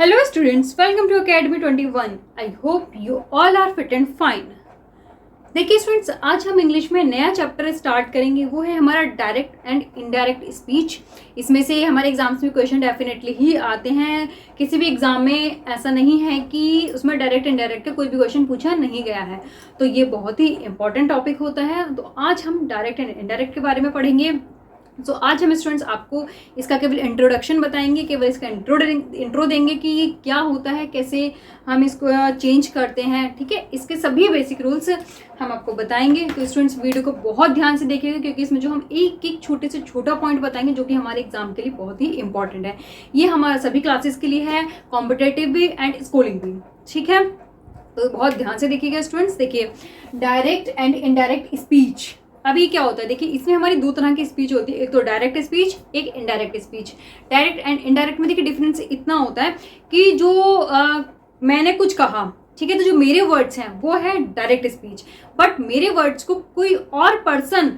Hello students, welcome to Academy 21. I hope you all are fit and fine. देखिए students, आज हम English में नया चैप्टर स्टार्ट करेंगे। वो है हमारा डायरेक्ट एंड इनडायरेक्ट स्पीच। इसमें से हमारे एग्जाम्स में क्वेश्चन डेफिनेटली ही आते हैं। किसी भी एग्जाम में ऐसा नहीं है कि उसमें डायरेक्ट इनडायरेक्ट का कोई भी क्वेश्चन पूछा नहीं गया है, तो ये बहुत ही इंपॉर्टेंट टॉपिक होता है। तो आज हम डायरेक्ट एंड इनडायरेक्ट के बारे में पढ़ेंगे। तो आज हम स्टूडेंट्स आपको इसका केवल इंट्रोडक्शन बताएंगे, केवल इसका इंट्रो देंगे कि ये क्या होता है, कैसे हम इसको चेंज करते हैं। ठीक है, इसके सभी बेसिक रूल्स हम आपको बताएंगे। तो स्टूडेंट्स वीडियो को बहुत ध्यान से देखिएगा, क्योंकि इसमें जो हम एक एक छोटे से छोटा पॉइंट बताएंगे जो कि हमारे एग्जाम के लिए बहुत ही इंपॉर्टेंट है। ये हमारा सभी क्लासेस के लिए है, कॉम्पिटेटिव भी एंड स्कूलिंग भी। ठीक है, तो बहुत ध्यान से देखिएगा स्टूडेंट्स। देखिए, डायरेक्ट एंड इनडायरेक्ट स्पीच। अभी क्या होता है, देखिए इसमें हमारी दो तरह की स्पीच होती है, एक तो डायरेक्ट स्पीच, एक indirect speech. Direct and indirect में देखिए डिफरेंस इतना होता है कि जो मैंने कुछ कहा, ठीक है, तो जो मेरे वर्ड्स हैं वो है डायरेक्ट स्पीच। बट मेरे वर्ड्स को कोई और पर्सन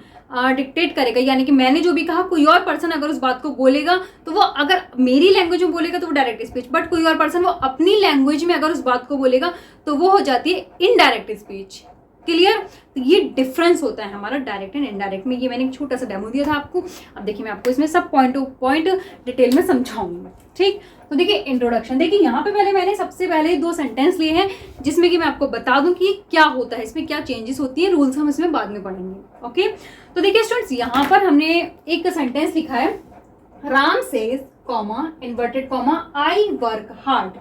डिक्टेट करेगा, यानी कि मैंने जो भी कहा कोई और पर्सन अगर उस बात को बोलेगा तो वो अगर मेरी लैंग्वेज में बोलेगा तो वो डायरेक्ट स्पीच, बट कोई और पर्सन वो अपनी लैंग्वेज में अगर उस बात को बोलेगा तो वो हो जाती है इनडायरेक्ट स्पीच। क्लियर? तो ये डिफरेंस होता है हमारा डायरेक्ट एंड इनडायरेक्ट में। ये मैंने एक छोटा सा डेमो दिया था आपको। अब देखिए मैं आपको इसमें सब पॉइंट टू पॉइंट डिटेल में समझाऊंगी। ठीक, तो देखिए इंट्रोडक्शन। देखिए यहाँ पे पहले मैंने सबसे पहले दो सेंटेंस लिए हैं जिसमें कि मैं आपको बता दूं कि क्या होता है, इसमें क्या चेंजेस होती है, रूल्स हम इसमें बाद में पढ़ेंगे। ओके, तो देखिए स्टूडेंट्स, यहाँ पर हमने एक सेंटेंस लिखा है, Ram says comma inverted comma I work hard.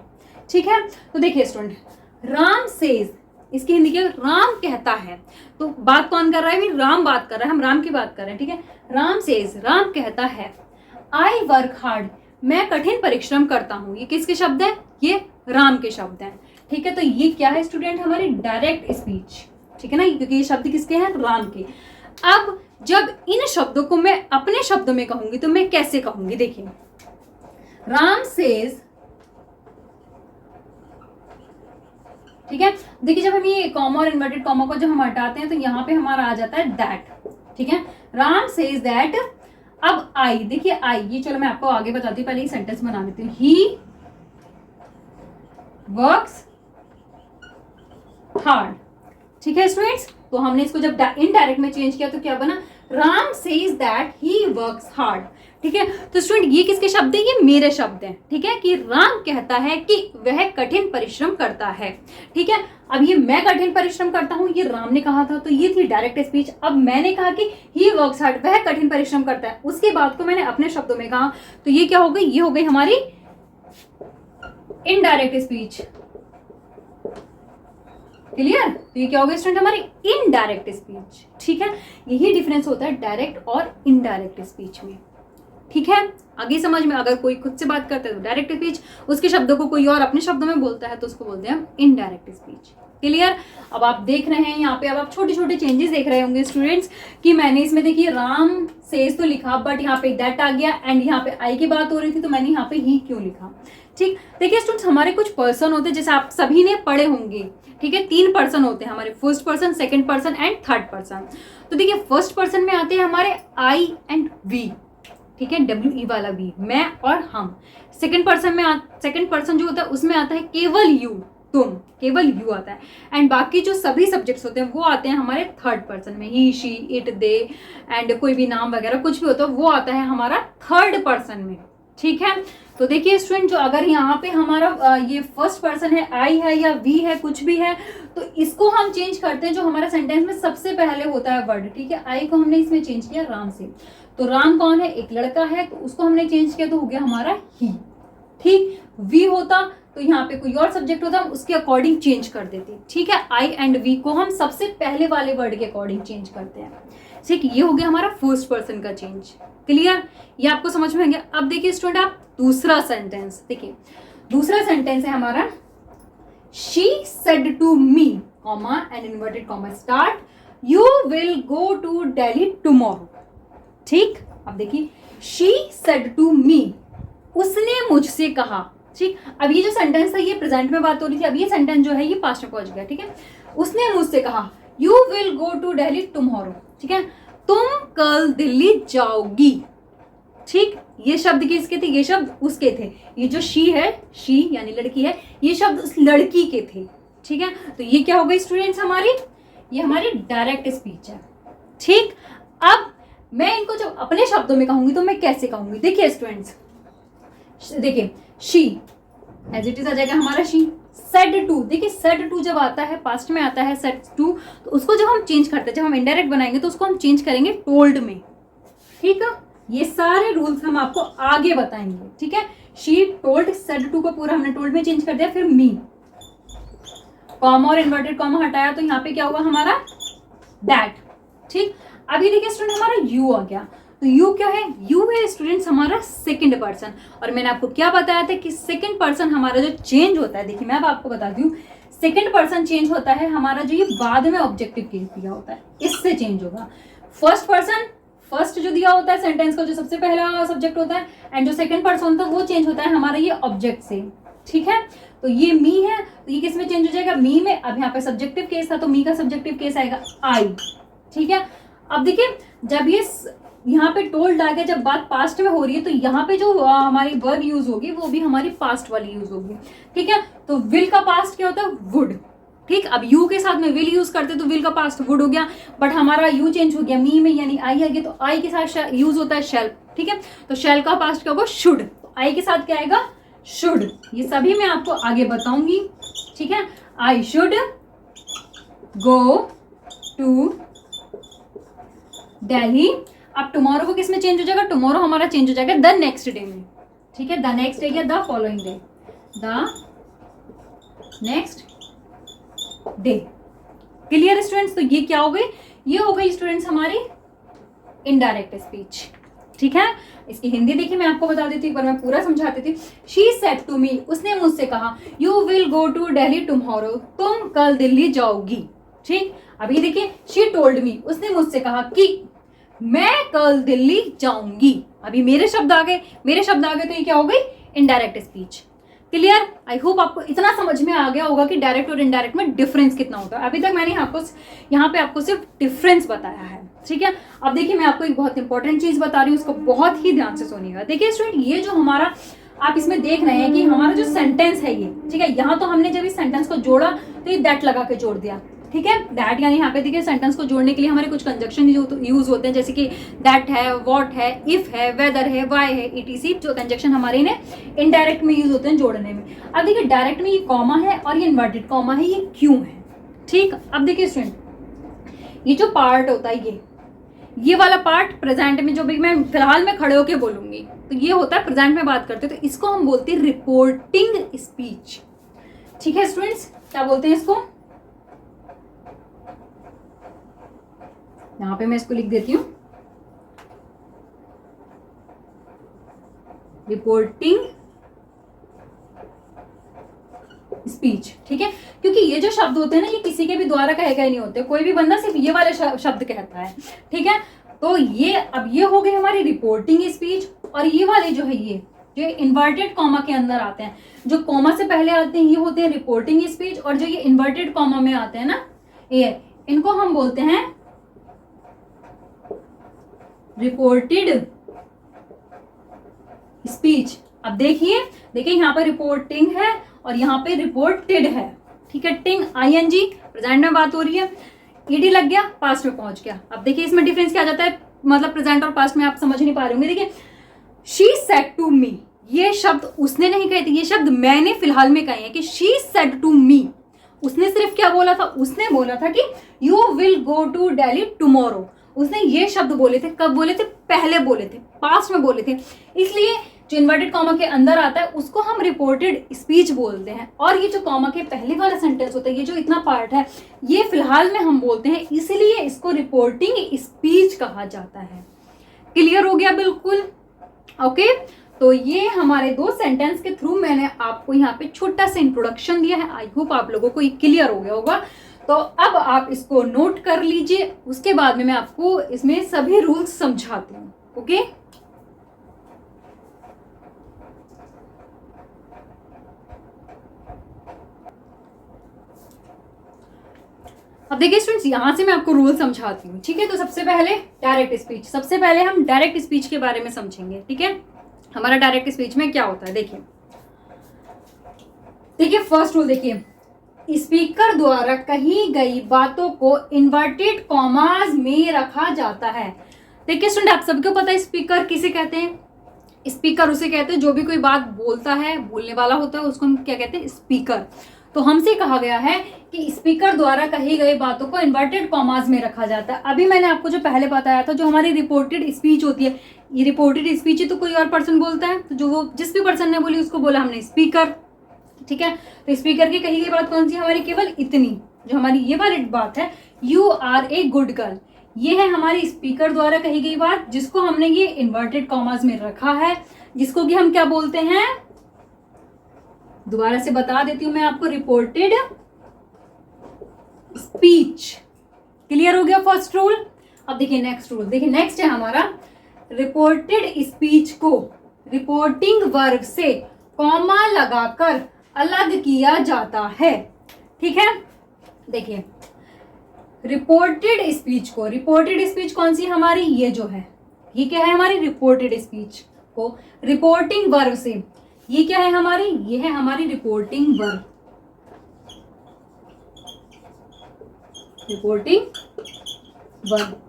ठीक है, तो देखिए स्टूडेंट, राम सेज, इसकी हिंदी क्या, राम कहता है। तो बात कौन कर रहा है? भी राम बात कर रहा है, हम राम की बात कर रहे हैं। ठीक है, राम सेज, राम कहता है, आई वर्क हार्ड, मैं कठिन परिश्रम करता हूं। ये किसके शब्द हैं? ये राम के शब्द हैं। ठीक है, तो ये क्या है स्टूडेंट? हमारी डायरेक्ट स्पीच। ठीक है ना, क्योंकि ये शब्द किसके हैं? राम के। अब जब इन शब्दों को मैं अपने शब्दों में कहूंगी तो मैं कैसे कहूंगी? देखिए, राम सेज, ठीक है, देखिए जब हम ये कॉमा और इन्वर्टेड कॉमा को जब हम हटाते हैं तो यहाँ पे हमारा आ जाता है दैट। ठीक है, राम सेज दैट। अब आई, देखिए आई, ये चलो मैं आपको आगे बताती हूँ, पहले ही सेंटेंस बना देती हूँ। He works hard. ठीक है स्टूडेंट्स, तो हमने इसको जब इनडायरेक्ट में चेंज किया तो क्या बना? Ram says that he works hard. ठीक है, तो स्टूडेंट ये किसके शब्द हैं? ये मेरे शब्द हैं। ठीक है, कि राम कहता है कि वह कठिन परिश्रम करता है। ठीक है, अब ये मैं कठिन परिश्रम करता हूं, ये राम ने कहा था, तो ये थी डायरेक्ट स्पीच। अब मैंने कहा कि ही वर्क्स हार्ड, वह कठिन परिश्रम करता है, उसके बाद को मैंने अपने शब्दों में कहा, तो ये क्या हो गई? ये हो गई हमारी इनडायरेक्ट स्पीच। क्लियर? तो ये क्या हो गया स्टूडेंट? हमारी इनडायरेक्ट स्पीच। ठीक है, यही डिफरेंस होता है डायरेक्ट और इनडायरेक्ट स्पीच में। ठीक है, आगे समझ में, अगर कोई खुद से बात करता है तो डायरेक्ट स्पीच, उसके शब्दों को कोई और अपने शब्दों में बोलता है तो उसको बोलते हैं हम इनडायरेक्ट स्पीच। क्लियर? अब आप देख रहे हैं यहाँ पे, अब आप छोटे छोटे चेंजेस देख रहे होंगे स्टूडेंट्स कि मैंने इसमें देखिए राम सेज तो लिखा, बट यहाँ पे दैट आ गया, एंड यहाँ पे आई की बात हो रही थी तो मैंने यहाँ पे ही क्यों लिखा। ठीक, देखिए स्टूडेंट्स, हमारे कुछ पर्सन होते हैं, जैसे आप सभी ने पढ़े होंगे। ठीक है, 3 पर्सन होते हैं हमारे, first person, second person and third person. तो देखिए फर्स्ट पर्सन में आते हैं हमारे आई एंड वी। ठीक है, WE वाला वी, मैं और हम। सेकंड पर्सन में सेकंड पर्सन जो होता है उसमें आता है केवल यू, तुम, केवल यू आता है। एंड बाकी जो सभी सब्जेक्ट्स होते हैं वो आते हैं हमारे थर्ड पर्सन में, ही, शी, इट, दे, एंड कोई भी नाम वगैरह कुछ भी होता है वो आता है हमारा थर्ड पर्सन में। ठीक है, तो देखिए स्टूडेंट, जो अगर यहाँ पे हमारा ये फर्स्ट पर्सन है, आई है या वी है, कुछ भी है, तो इसको हम चेंज करते हैं जो हमारा सेंटेंस में सबसे पहले होता है वर्ड। ठीक है, आई को हमने इसमें चेंज किया राम से, तो राम कौन है? एक लड़का है, तो उसको हमने चेंज किया तो हो गया हमारा ही। ठीक, वी होता तो यहाँ पे कोई और सब्जेक्ट होता, हम उसके अकॉर्डिंग चेंज कर देते। ठीक है, आई एंड वी को हम सबसे पहले वाले वर्ड के अकॉर्डिंग चेंज करते हैं। ठीक, ये हो गया हमारा फर्स्ट पर्सन का चेंज। क्लियर? ये आपको समझ में आ गया। अब देखिए स्टूडेंट, आप दूसरा सेंटेंस देखिए, दूसरा सेंटेंस है हमारा, she said to me comma and inverted comma start, you will go to Delhi tomorrow. ठीक, अब देखिए, शी सेड टू मी, उसने मुझसे कहा। ठीक, अब ये जो सेंटेंस है ये प्रेजेंट में बात हो रही थी, अब ये सेंटेंस जो है ये पास्ट में पहुंच गया। ठीक है, उसने मुझसे कहा, you will go to Delhi tomorrow. ठीक है, तुम कल दिल्ली जाओगी। ठीक, ये शब्द किसके थे, ये शब्द उसके थे। ये जो शी है, शी यानी लड़की है, ये शब्द उस लड़की के थे। ठीक है, तो ये क्या हो गई स्टूडेंट्स हमारी, ये हमारी डायरेक्ट स्पीच है। ठीक, अब मैं इनको जब अपने शब्दों में कहूंगी तो मैं कैसे कहूंगी, देखिए स्टूडेंट्स, देखिए शी एज इट इज आ जाएगा हमारा शी। सेड टू, देखिए सेड टू जब आता है, पास्ट में आता है सेड टू, तो उसको जब हम चेंज करते हैं, जब हम इनडायरेक्ट बनाएंगे तो उसको हम चेंज करेंगे टोल्ड में। ठीक है, ये सारे रूल्स हम आपको आगे बताएंगे। ठीक है, शी टोल्ड, सेड टू को पूरा हमने टोल्ड में चेंज कर दिया। फिर मी, कॉमा और इन्वर्टेड कॉमा हटाया तो यहाँ पे क्या हुआ हमारा दैट। ठीक, अभी देखिए स्टूडेंट हमारा यू आ गया, तो यू क्या है, यू है स्टूडेंट्स हमारा सेकंड पर्सन। और मैंने आपको क्या बताया था कि सेकंड पर्सन हमारा जो चेंज होता है, देखिए मैं अब आपको बता दूं, सेकंड पर्सन चेंज होता है हमारा जो ये बाद में ऑब्जेक्टिव केस दिया होता है, इससे चेंज होगा। फर्स्ट पर्सन, फर्स्ट जो दिया होता है सेंटेंस का, जो सबसे पहला सब्जेक्ट होता है, एंड जो सेकंड पर्सन होता है वो चेंज होता है हमारा ये ऑब्जेक्ट से। ठीक है, तो ये मी है, तो ये किस में चेंज हो जाएगा, मी में। अब यहाँ पे सब्जेक्टिव केस था तो मी का सब्जेक्टिव केस आएगा आई। ठीक है, अब देखिए जब ये यहाँ पे टोल्ड आ गया, जब बात पास्ट में हो रही है तो यहाँ पे जो हमारी वर्ब यूज होगी वो भी हमारी पास्ट वाली यूज होगी। ठीक है, तो विल का पास्ट क्या होता है, वुड। ठीक, अब यू के साथ में विल यूज करते तो विल का पास्ट वुड हो गया, बट हमारा यू चेंज हो गया मी में, यानी आई आ गया, तो आई के साथ यूज होता है शैल। ठीक है, तो शैल का पास्ट क्या होगा, शुड, तो आई के साथ क्या आएगा, शुड। ये सभी मैं आपको आगे बताऊंगी। ठीक है, I should go to Delhi. अब टुमारो को किस में चेंज हो जाएगा, टुमारो हमारा चेंज हो जाएगा द नेक्स्ट डे में। ठीक है, द नेक्स्ट डे या the following day, the next day. Clear students, तो ये क्या हो गई, ये हो गई स्टूडेंट्स हमारी इनडायरेक्ट स्पीच। ठीक है, इसकी हिंदी देखिए मैं आपको बता देती हूँ, एक बार मैं पूरा समझा देती हूँ। शी सेड टू मी, उसने मुझसे कहा, you will go to Delhi tomorrow, तुम कल दिल्ली जाओगी। ठीक, अभी देखिए शी टोल्ड मी, उसने मुझसे कहा कि मैं कल दिल्ली जाऊंगी। अभी मेरे शब्द आ गए, मेरे शब्द आ गए, तो ये क्या हो गई, indirect speech. Clear, I hope आपको इतना समझ में आ गया होगा कि डायरेक्ट और इनडायरेक्ट में डिफरेंस कितना होता है। अभी तक मैंने यहाँ पे आपको सिर्फ डिफरेंस बताया है। ठीक है, अब देखिए मैं आपको एक बहुत इंपॉर्टेंट चीज बता रही हूँ, उसको बहुत ही ध्यान से सुनिएगा। देखिए स्टूडेंट, ये जो हमारा आप इसमें देख रहे हैं कि हमारा जो सेंटेंस है ये, ठीक है, यहाँ तो हमने जब इस सेंटेंस को जोड़ा तो ये दैट लगा के जोड़ दिया। ठीक है, दैट यानी यहाँ पे देखिए सेंटेंस को जोड़ने के लिए हमारे कुछ कंजक्शन यूज होते हैं, जैसे कि दैट है, व्हाट है, इफ है, वेदर है, वाई है, ईटीसी, जो कंजक्शन हमारे ने इनडायरेक्ट में यूज होते हैं जोड़ने में। अब देखिए डायरेक्ट में ये कॉमा है और ये इन्वर्टेड कॉमा है, ये क्यों है। ठीक, अब देखिए स्टूडेंट, ये जो पार्ट होता है ये वाला पार्ट प्रेजेंट में, जो भी मैं फिलहाल में खड़े होके बोलूंगी, तो ये होता है प्रेजेंट में बात करते, तो इसको हम बोलते हैं रिपोर्टिंग स्पीच। ठीक है स्टूडेंट्स, क्या बोलते हैं इसको, यहां पे मैं इसको लिख देती हूं, रिपोर्टिंग स्पीच। ठीक है, क्योंकि ये जो शब्द होते हैं ना, ये किसी के भी द्वारा कहे गए नहीं होते, कोई भी बंदा सिर्फ ये वाले शब्द कहता है। ठीक है, तो ये अब ये हो गए हमारी रिपोर्टिंग स्पीच। और ये वाले जो है ये जो इन्वर्टेड कॉमा के अंदर आते हैं, जो कॉमा से पहले आते हैं, ये होते हैं रिपोर्टिंग स्पीच। और जो ये इन्वर्टेड कॉमा में आते हैं ना, ये इनको हम बोलते हैं रिपोर्टेड स्पीच। अब देखिए यहाँ पर रिपोर्टिंग है और यहाँ पे रिपोर्टेड है। ठीक है, टिंग आईएनजी प्रेजेंट में बात हो रही है, ईडी लग गया, पास्ट में पहुंच गया। अब देखिए इसमें डिफरेंस क्या आ जाता है, मतलब प्रेजेंट और पास्ट में आप समझ नहीं पा रहे होंगे। देखिए शी सेड टू मी, ये शब्द उसने नहीं कहे थे, ये शब्द मैंने फिलहाल में कहे हैं कि शी सेड टू मी। उसने सिर्फ क्या बोला था, उसने बोला था कि you will go to Delhi tomorrow. उसने ये शब्द बोले थे, कब बोले थे, पहले बोले थे, पास्ट में बोले थे। इसलिए जो इन्वर्टेड कॉमा के अंदर आता है उसको हम रिपोर्टेड स्पीच बोलते हैं। और ये जो कॉमा के पहले वाला सेंटेंस होता है, ये जो इतना पार्ट है, ये फिलहाल में हम बोलते हैं, इसलिए इसको रिपोर्टिंग स्पीच कहा जाता है। क्लियर हो गया बिल्कुल, ओके। तो ये हमारे दो सेंटेंस के थ्रू मैंने आपको यहाँ पे छोटा सा इंट्रोडक्शन दिया है। आई होप आप लोगों को ये क्लियर हो गया होगा। तो अब आप इसको नोट कर लीजिए, उसके बाद में मैं आपको इसमें सभी रूल्स समझाती हूँ। ओके, अब अब देखिए स्टूडेंट्स, यहाँ से मैं आपको रूल समझाती हूँ, ठीक है। तो सबसे पहले डायरेक्ट स्पीच, सबसे पहले हम डायरेक्ट स्पीच के बारे में समझेंगे, ठीक है। हमारा डायरेक्ट स्पीच में क्या होता है, देखिए देखिए फर्स्ट रूल देखिए, स्पीकर द्वारा कही गई बातों को इन्वर्टेड कॉमास में रखा जाता है। देखिए स्टूडेंट, आप सबको पता है स्पीकर किसे कहते हैं। स्पीकर उसे कहते हैं जो भी कोई बात बोलता है, बोलने वाला होता है, उसको हम क्या कहते हैं, स्पीकर। तो हमसे कहा गया है कि स्पीकर द्वारा कही गई बातों को इन्वर्टेड कॉमास में रखा जाता है। अभी मैंने आपको जो पहले बताया था, जो हमारी रिपोर्टेड स्पीच होती है, ये रिपोर्टेड स्पीच ही तो कोई और पर्सन बोलता है, तो जो वो जिस भी पर्सन ने बोली उसको बोला हमने स्पीकर, ठीक है। तो स्पीकर की कही गई बात कौन सी हमारी, केवल इतनी, जो हमारी ये वाली बात है, you are a good girl, ये है हमारी स्पीकर द्वारा कही गई बात, जिसको हमने ये इन्वर्टेड कॉमास में रखा है, जिसको कि हम क्या बोलते हैं, दोबारा से बता देती हूं मैं आपको, रिपोर्टेड स्पीच। क्लियर हो गया फर्स्ट रूल। अब देखिए नेक्स्ट रूल, देखिए नेक्स्ट है हमारा, रिपोर्टेड स्पीच को रिपोर्टिंग वर्ब से कॉमा लगाकर अलग किया जाता है, ठीक है। देखिए रिपोर्टेड स्पीच को, रिपोर्टेड स्पीच कौन सी हमारी, ये जो है, ये क्या है हमारी रिपोर्टेड स्पीच को रिपोर्टिंग वर्ब से, ये क्या है हमारी, ये है हमारी reporting verb, reporting verb,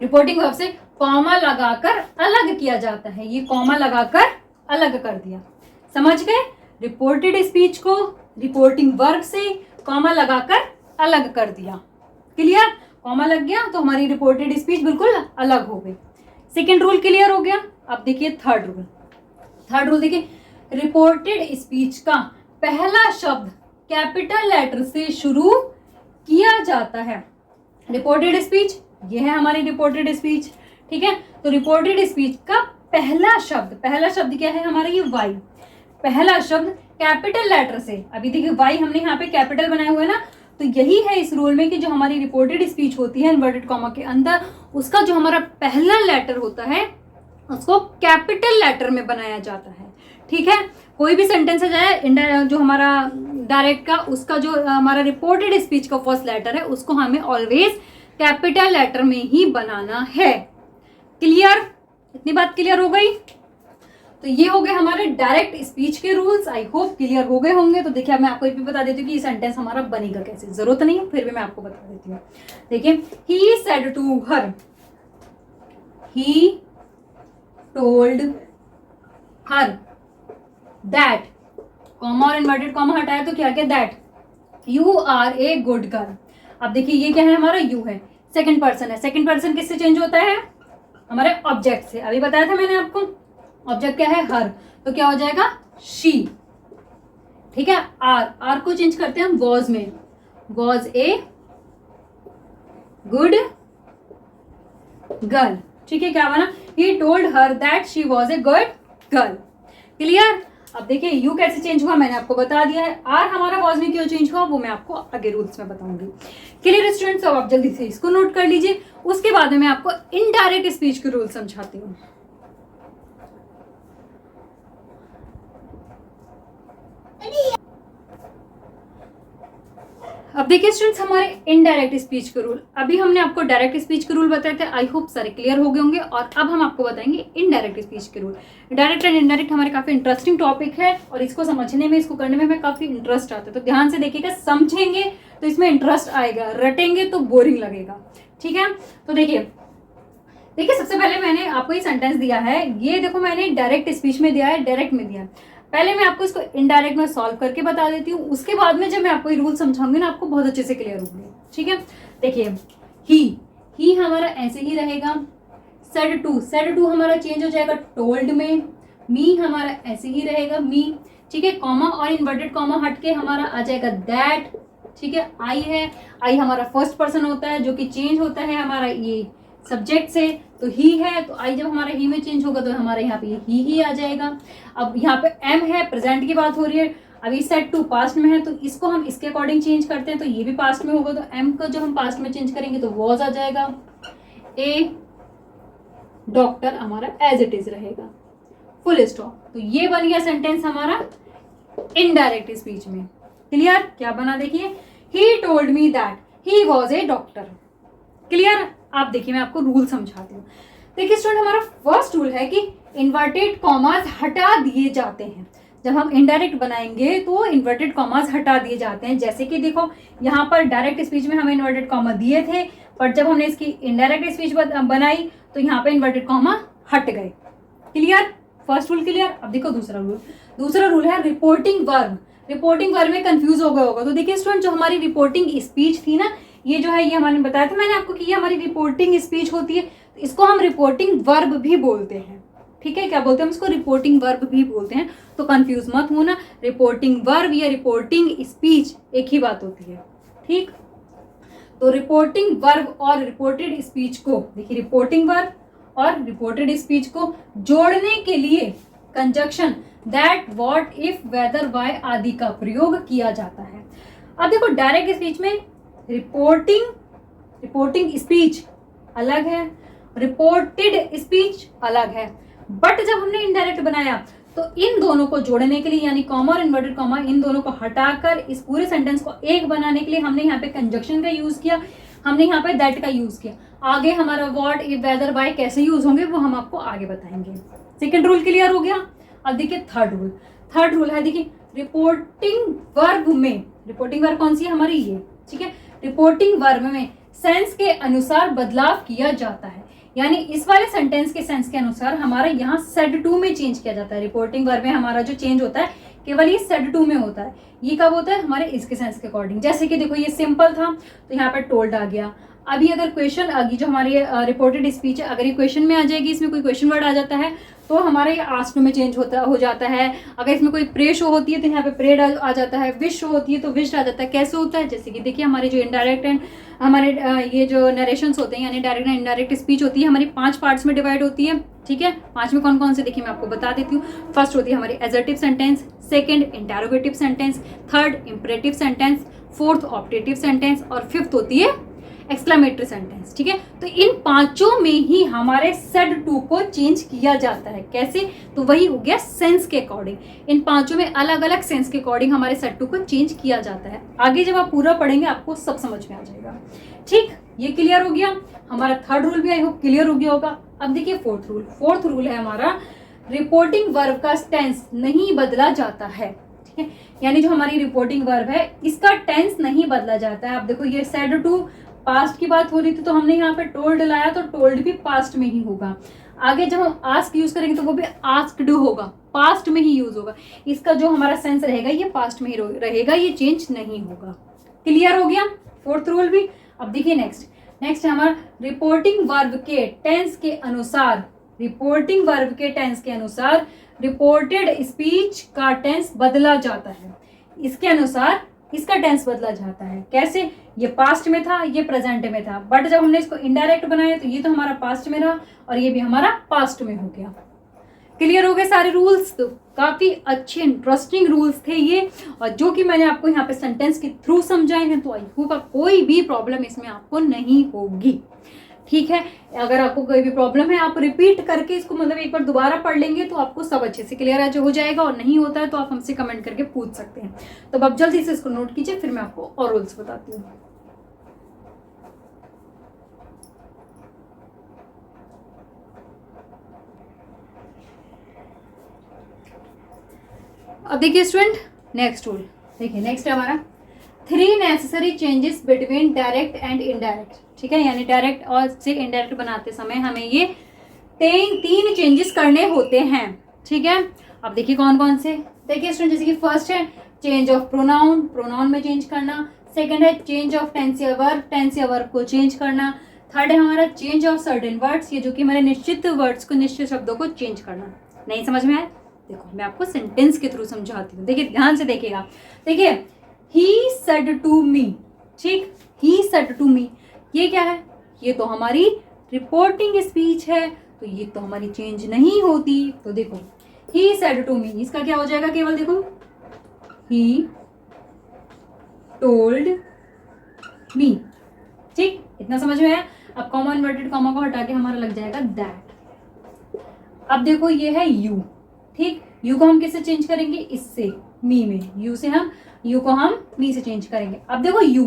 reporting verb से कॉमा लगाकर अलग किया जाता है, ये कॉमा लगाकर अलग कर दिया, समझ गए। रिपोर्टेड स्पीच को रिपोर्टिंग वर्ब से कॉमा लगाकर अलग कर दिया, क्लियर। कॉमा लग गया तो हमारी रिपोर्टेड स्पीच बिल्कुल अलग हो गई। सेकेंड रूल क्लियर हो गया। अब देखिए थर्ड रूल, थर्ड रूल देखिए, रिपोर्टेड स्पीच का पहला शब्द कैपिटल लेटर से शुरू किया जाता है। रिपोर्टेड स्पीच, ये है हमारी रिपोर्टेड स्पीच, ठीक है। तो रिपोर्टेड स्पीच का पहला शब्द क्या है हमारा, ये वाई, पहला शब्द कैपिटल लेटर से, अभी देखिए वाई हमने यहाँ पे कैपिटल बनाए हुए ना, तो यही है इस रूल में कि जो हमारी रिपोर्टेड स्पीच होती है इन्वर्टेड कॉमा के अंदर, उसका जो हमारा पहला लेटर होता है उसको कैपिटल लेटर में बनाया जाता है, ठीक है। कोई भी सेंटेंस आ जाए जो हमारा डायरेक्ट का, उसका जो हमारा रिपोर्टेड स्पीच का फर्स्ट लेटर है उसको हमें ऑलवेज कैपिटल लेटर में ही बनाना है। क्लियर, इतनी बात क्लियर हो गई। तो ये हो गए हमारे डायरेक्ट स्पीच के रूल्स, आई होप क्लियर हो गए होंगे। तो देखिए मैं आपको ये भी बता देती हूँ कि ये सेंटेंस हमारा बनेगा कैसे, जरूरत नहीं है फिर भी मैं आपको बता देती हूँ। देखिए, he said to her, he told her that, comma और इन्वर्टेड कॉमा हटाया तो क्या क्या, that you are a good girl. अब देखिए ये क्या है हमारा, यू है, सेकंड पर्सन है, सेकंड पर्सन किससे चेंज होता है, हमारे ऑब्जेक्ट से। अभी बताया था मैंने आपको, ऑब्जेक्ट क्या है, हर, तो क्या हो जाएगा शी, ठीक है। आर को चेंज करते हैं हम वॉज में, वॉज ए गुड गर्ल, ठीक है। क्या बना, ही told her that she was a good girl. Clear. अब देखिए यू कैसे चेंज हुआ मैंने आपको बता दिया है, आर हमारा वॉज में क्यों चेंज हुआ वो मैं आपको आगे रूल्स में बताऊंगी। क्लियर स्टूडेंट्स, अब आप जल्दी से इसको नोट कर लीजिए, उसके बाद में मैं आपको इनडायरेक्ट स्पीच के रूल समझाती हूँ। अब देखिए स्टूडेंट्स हमारे इनडायरेक्ट स्पीच के रूल, अभी हमने आपको डायरेक्ट स्पीच के रूल बताए थे, आई होप सारे क्लियर हो गए होंगे। और अब हम आपको बताएंगे इनडायरेक्ट स्पीच के रूल। डायरेक्ट एंड इनडायरेक्ट हमारे काफी इंटरेस्टिंग टॉपिक है और इसको समझने में, इसको करने में हमें काफी इंटरेस्ट आता है, तो ध्यान से देखिएगा, समझेंगे तो इसमें इंटरेस्ट आएगा, रटेंगे तो बोरिंग लगेगा, ठीक है। तो देखिए सबसे पहले मैंने आपको ये सेंटेंस दिया है, ये देखो मैंने डायरेक्ट स्पीच में दिया है, डायरेक्ट में दिया है। पहले मैं आपको इसको इनडायरेक्ट में सॉल्व करके बता देती हूँ, उसके बाद में जब मैं आपको ये रूल समझाऊंगी ना आपको बहुत अच्छे से क्लियर होंगे, ठीक है। देखिए ही हमारा ऐसे ही रहेगा, सेड टू हमारा चेंज हो जाएगा टोल्ड में, मी हमारा ऐसे ही रहेगा मी, ठीक है। कॉमा और इन्वर्टेड कॉमा हट के हमारा आ जाएगा दैट, ठीक है। आई है, आई हमारा फर्स्ट पर्सन होता है जो कि चेंज होता है हमारा ये सब्जेक्ट से, तो ही है, तो आई जब हमारा ही में चेंज होगा तो हमारे यहाँ पे ही आ जाएगा। अब यहाँ पे एम है, प्रेजेंट की बात हो रही है, अभी सेड टू पास्ट में है तो इसको हम इसके अकॉर्डिंग चेंज करते हैं, तो ये भी पास्ट में होगा, तो एम को जब हम पास्ट में चेंज करेंगे तो वॉज आ जाएगा, ए डॉक्टर हमारा एज इट इज रहेगा, फुल स्टॉप। तो ये बन गया सेंटेंस हमारा इनडायरेक्ट स्पीच में। क्लियर, क्या बना देखिए, he told me that, he was a doctor. Clear? आप देखिए मैं आपको रूल समझाती हूँ। देखिए स्टूडेंट, हमारा फर्स्ट रूल है कि इन्वर्टेड कॉमास हटा दिए जाते हैं। जब हम इनडायरेक्ट बनाएंगे तो इन्वर्टेड कॉमास हटा दिए जाते हैं। जैसे कि देखो यहाँ पर डायरेक्ट स्पीच में हमें इन्वर्टेड कॉमा दिए थे, पर जब हमने इसकी इनडायरेक्ट स्पीच बनाई तो यहाँ पे इन्वर्टेड कॉमा हट गए। क्लियर? First rule clear? अब देखो दूसरा रूल। दूसरा रूल है रिपोर्टिंग वर्ब। रिपोर्टिंग वर्ब में कंफ्यूज हो गया होगा। तो देखिए स्टूडेंट, जो हमारी रिपोर्टिंग स्पीच थी ना, ये जो है ये हमारे बताया था मैंने आपको कि ये हमारी रिपोर्टिंग स्पीच होती है। इसको हम रिपोर्टिंग वर्ब भी बोलते हैं। ठीक है, क्या बोलते हैं हम इसको? रिपोर्टिंग वर्ब भी बोलते हैं। तो कंफ्यूज मत होना, रिपोर्टिंग वर्ब या रिपोर्टिंग स्पीच एक ही बात होती है। ठीक, तो रिपोर्टिंग वर्ब और रिपोर्टेड स्पीच को, देखिए रिपोर्टिंग वर्ब और रिपोर्टेड स्पीच को जोड़ने के लिए conjunction that, what, if, whether, why आदि का प्रयोग किया जाता है। अब देखो डायरेक्ट स्पीच में रिपोर्टिंग स्पीच अलग है, रिपोर्टेड स्पीच अलग है। बट जब हमने इनडायरेक्ट बनाया तो इन दोनों को जोड़ने के लिए, यानी कॉमा और इन्वर्टेड कॉमा, इन दोनों को हटाकर इस पूरे सेंटेंस को एक बनाने के लिए हमने यहाँ पे कंजक्शन का यूज किया, हमने यहाँ पे दैट का यूज किया। आगे हमारा व्हाट, इफ, वेदर, वाई कैसे यूज होंगे वो हम आपको आगे बताएंगे। सेकेंड रूल क्लियर हो गया। अब देखिए थर्ड रूल। थर्ड रूल है, देखिए रिपोर्टिंग वर्ब में, रिपोर्टिंग वर्ब कौन सी है हमारी? ये। ठीक है, रिपोर्टिंग वर्ब में सेंस के अनुसार बदलाव किया जाता है। यानी इस वाले सेंटेंस के सेंस के अनुसार हमारा यहाँ सेड टू में चेंज किया जाता है। रिपोर्टिंग वर्ब में हमारा जो चेंज होता है केवल ये सेड टू में होता है। ये कब होता है? हमारे इसके सेंस के अकॉर्डिंग। जैसे कि देखो ये सिंपल था तो यहाँ पर टोल्ड आ गया। अभी अगर क्वेश्चन आ गई, जो हमारी रिपोर्टेड स्पीच है, अगर ये क्वेश्चन में आ जाएगी, इसमें कोई क्वेश्चन वर्ड आ जाता है तो हमारा ये आस्क्ड में चेंज हो जाता है। अगर इसमें कोई प्रे शो होती है तो यहाँ पे प्रेड आ जाता है। विश शो होती है तो विश आ जाता है। कैसे होता है? जैसे कि देखिए हमारे जो इनडायरेक्ट एंड हमारे ये जो नरेशंस होते हैं, यानी डायरेक्ट एंड इनडायरेक्ट स्पीच होती है, हमारी 5 पार्ट्स में डिवाइड होती है। ठीक है, 5 में कौन कौन से देखिए मैं आपको बता देती हूँ। फर्स्ट होती है हमारी assertive sentence, second interrogative sentence, third imperative sentence, fourth optative sentence और फिफ्थ होती है एक्सक्लेमेटरी सेंटेंस। ठीक है, तो इन 5 में ही हमारे सेड टू को चेंज किया जाता है। कैसे? तो वही हो गया सेंस के अकॉर्डिंग। इन 5 में अलग अलग सेंस के अकॉर्डिंग हमारे सेड टू को चेंज किया जाता है। आगे जब आप पूरा पढ़ेंगे आपको सब समझ में आ जाएगा। ठीक, ये क्लियर हो गया। हमारा थर्ड रूल भी आई होप क्लियर हो गया होगा। अब देखिए फोर्थ रूल। फोर्थ रूल है हमारा रिपोर्टिंग वर्ब का टेंस नहीं बदला जाता है। ठीक है, यानी जो हमारी रिपोर्टिंग वर्ब है इसका टेंस नहीं बदला जाता है। अब देखो ये सेड टू पास्ट की बात हो रही थी तो हमने यहाँ पे टोल्ड लाया, तो टोल्ड भी पास्ट में ही होगा। आगे जब हम आस्क यूज करेंगे तो वो भी आस्क्ड होगा, पास्ट में ही यूज होगा। इसका जो हमारा सेंस रहेगा ये पास्ट में ही रहेगा, ये चेंज नहीं होगा। क्लियर हो गया फोर्थ रूल भी। अब देखिए नेक्स्ट है हमारा रिपोर्टिंग वर्ब के टेंस के अनुसार, रिपोर्टिंग वर्ब के टेंस के अनुसार रिपोर्टेड स्पीच का टेंस बदला जाता है। इसके अनुसार इसका टेंस बदला जाता है। कैसे? ये पास्ट में था, ये प्रेजेंट में था, बट जब हमने इसको इनडायरेक्ट बनाया तो ये तो हमारा पास्ट में रहा और ये भी हमारा पास्ट में हो गया। क्लियर हो गए सारे रूल्स? तो काफी अच्छे इंटरेस्टिंग रूल्स थे ये, और जो कि मैंने आपको यहाँ पे सेंटेंस के थ्रू समझाए हैं। तो आई होप कोई भी प्रॉब्लम इसमें आपको नहीं होगी। ठीक है, अगर आपको कोई भी प्रॉब्लम है आप रिपीट करके इसको मतलब एक बार दोबारा पढ़ लेंगे तो आपको सब अच्छे से क्लियर हो जाएगा, और नहीं होता है तो आप हमसे कमेंट करके पूछ सकते हैं। तो अब जल्दी से इसको नोट कीजिए, फिर मैं आपको और रूल्स बताती हूँ। अब देखिए स्टूडेंट नेक्स्ट रूल। देखिए नेक्स्ट है हमारा 3 necessary changes between direct and indirect. ठीक है, यानी डायरेक्ट और से इनडायरेक्ट बनाते समय हमें ये 3 चेंजेस करने होते हैं। ठीक है, अब देखिए कौन कौन से। देखिए स्टूडेंट, जैसे कि फर्स्ट है चेंज ऑफ प्रोनाउन, प्रोनाउन में चेंज करना। सेकंड है चेंज ऑफ टेंस या वर्ब को चेंज करना। थर्ड है हमारा चेंज ऑफ सर्टेन वर्ड्स, ये जो कि हमारे निश्चित वर्ड्स को, निश्चित शब्दों को चेंज करना। नहीं समझ में आया? देखो मैं आपको सेंटेंस के थ्रू समझाती हूँ। देखिए ध्यान से देखिएगा। देखिए ही सेड टू मी, ठीक, ही सेड टू मी, ये क्या है? ये तो हमारी रिपोर्टिंग स्पीच है, तो ये तो हमारी चेंज नहीं होती। तो देखो ही सेड टू मी, इसका क्या हो जाएगा? केवल देखो ही टोल्ड मी। ठीक, इतना समझ में आया? अब कॉमा इन्वर्टेड कॉमा को हटा के हमारा लग जाएगा दैट। अब देखो ये है यू। ठीक, यू को हम किससे चेंज करेंगे? इससे, मी में। यू को हम मी से चेंज करेंगे। अब देखो यू,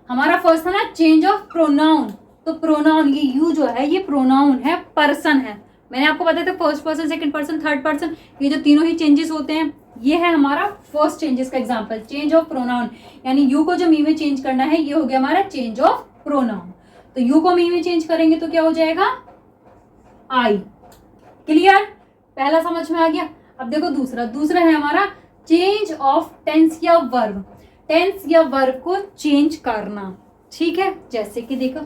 हमारा फर्स्ट था ना चेंज ऑफ प्रोनाउन, तो प्रोनाउन ये यू जो है ये प्रोनाउन है, पर्सन है। मैंने आपको बताया था first person, second person, third person, ये जो तीनों ही चेंजेस होते हैं, ये है हमारा फर्स्ट चेंजेस का एग्जांपल, चेंज ऑफ प्रोनाउन। यानी यू को जो मी में चेंज करना है ये हो गया हमारा चेंज ऑफ प्रोनाउन। तो यू को मी में चेंज करेंगे तो क्या हो जाएगा, आई। क्लियर, पहला समझ में आ गया। अब देखो दूसरा है हमारा चेंज ऑफ टेंस या वर्ब, टेंस या वर्ब को चेंज करना। ठीक है, जैसे कि देखो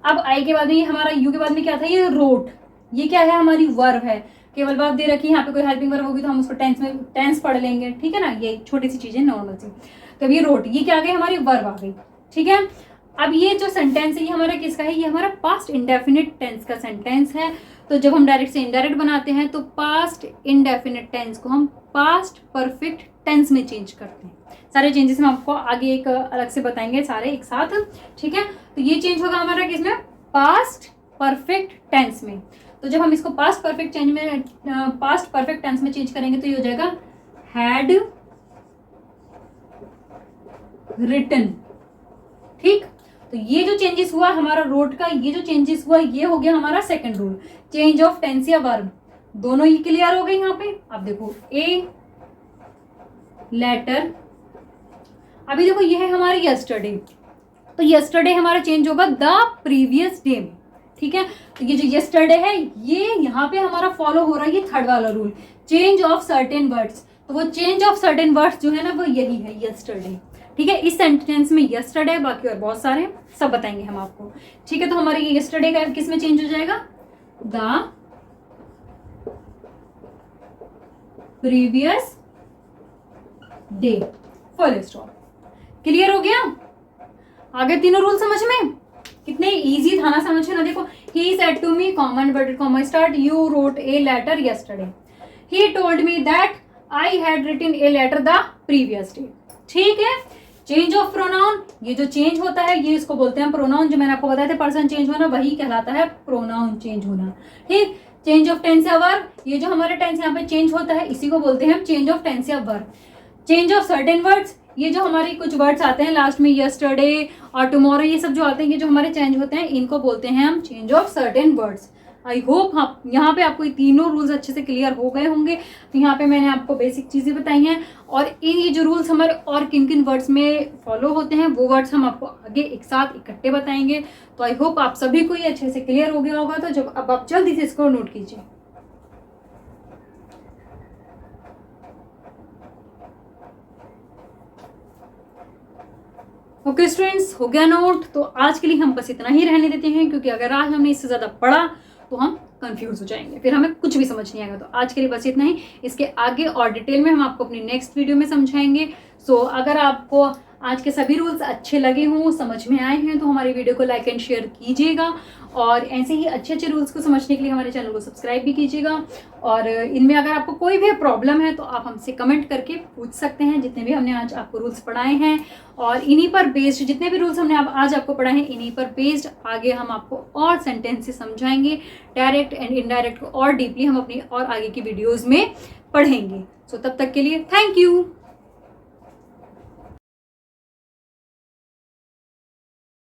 अब आई के बाद में ये हमारा यू के बाद में क्या था, ये रोट, ये क्या है हमारी वर्ब है, केवल वर्ब दे रखी है, यहाँ पे कोई हेल्पिंग वर्ब होगी तो हम उसको टेंस पढ़ लेंगे। ठीक है ना, ये छोटी सी चीजें नॉर्मल सी। तो ये रोट, ये क्या आ गई हमारी वर्ब आ गई। ठीक है, अब ये जो सेंटेंस है ये हमारा किसका है, ये हमारा पास्ट इंडेफिनिट टेंस का सेंटेंस है। तो जब हम डायरेक्ट से इनडायरेक्ट बनाते हैं तो पास्ट इंडेफिनिट टेंस को हम पास्ट परफेक्ट टेंस में चेंज करते हैं। सारे चेंजेस हम आपको आगे एक अलग से बताएंगे सारे एक साथ। ठीक है, तो ये चेंज होगा हमारा किसमें, पास्ट परफेक्ट टेंस में। तो जब हम इसको पास्ट परफेक्ट टेंस में चेंज करेंगे तो ये हो जाएगा हैड रिटन। ठीक, तो ये जो चेंजेस हुआ हमारा रोट का, ये जो चेंजेस हुआ ये हो गया हमारा second rule, change of tense या वर्ब, दोनों ही क्लियर हो गए यहाँ पे। अब देखो ए लेटर, अभी देखो ये है हमारे यस्टरडे, तो यस्टरडे हमारा चेंज होगा द प्रीवियस डे में। ठीक है, तो ये जो यस्टरडे है ये यहाँ पे हमारा फॉलो हो रहा है ये थर्ड वाला rule, change of certain words. तो वो चेंज ऑफ सर्टेन वर्ड्स जो है ना वो यही है यस्टरडे। ठीक है, इस सेंटेंस में यस्टरडे, बाकी और बहुत सारे सब बताएंगे हम आपको। ठीक है, तो हमारे ये यस्टरडे का किस में चेंज हो जाएगा, the previous day, full stop. Clear हो गया, आगे तीनों रूल समझ में, कितने इजी था ना समझ में ना। देखो, he said to me, comma inverted comma start, you wrote a letter yesterday, he told me that I had written a letter the previous day। ठीक है, चेंज ऑफ प्रोनाउन, ये जो चेंज होता है ये इसको बोलते हैं प्रोनाउन, जो मैंने आपको बताया था पर्सन चेंज होना वही कहलाता है प्रोनाउन चेंज होना। ठीक, चेंज ऑफ टेंस या वर्ब, ये जो हमारे टेंस यहाँ पे चेंज होता है इसी को बोलते हैं हम चेंज ऑफ टेंस या verb. Change of certain words, ये जो हमारे कुछ वर्ड्स आते हैं लास्ट में, यस्टरडे और टुमारो, ये सब जो आते हैं ये जो हमारे चेंज होते हैं इनको बोलते हैं हम change of certain words. I hope हाँ यहाँ पे आपको ये तीनों रूल्स अच्छे से क्लियर हो गए होंगे। तो यहाँ पे मैंने आपको बेसिक चीज़ें बताई हैं, और ये जो रूल्स हमारे और किन किन वर्ड्स में फॉलो होते हैं वो वर्ड्स हम आपको आगे एक साथ इकट्ठे बताएंगे। तो आई होप आप सभी को ये अच्छे से क्लियर हो गया होगा। तो जब अब आप जल्दी से इसको नोट कीजिए। ओके स्टूडेंट्स, हो गया नोट। तो आज के लिए हम बस इतना ही रहने देते हैं, क्योंकि अगर आज हमने इससे ज़्यादा पढ़ा तो हम कंफ्यूज हो जाएंगे, फिर हमें कुछ भी समझ नहीं आएगा। तो आज के लिए बस इतना ही, इसके आगे और डिटेल में हम आपको अपनी नेक्स्ट वीडियो में समझाएंगे। सो अगर आपको आज के सभी रूल्स अच्छे लगे हों, समझ में आए हैं, तो हमारी वीडियो को लाइक एंड शेयर कीजिएगा, और ऐसे ही अच्छे अच्छे रूल्स को समझने के लिए हमारे चैनल को सब्सक्राइब भी कीजिएगा। और इनमें अगर आपको कोई भी प्रॉब्लम है तो आप हमसे कमेंट करके पूछ सकते हैं, जितने भी हमने आज आपको रूल्स पढ़ाए हैं। और इन्हीं पर बेस्ड जितने भी रूल्स हमने आज आपको पढ़ाए हैं, इन्हीं पर बेस्ड आगे हम आपको और सेंटेंसेस समझाएंगे, डायरेक्ट एंड इनडायरेक्ट को और डीपली हम अपनी और आगे की वीडियोज़ में पढ़ेंगे। सो तब तक के लिए थैंक यू।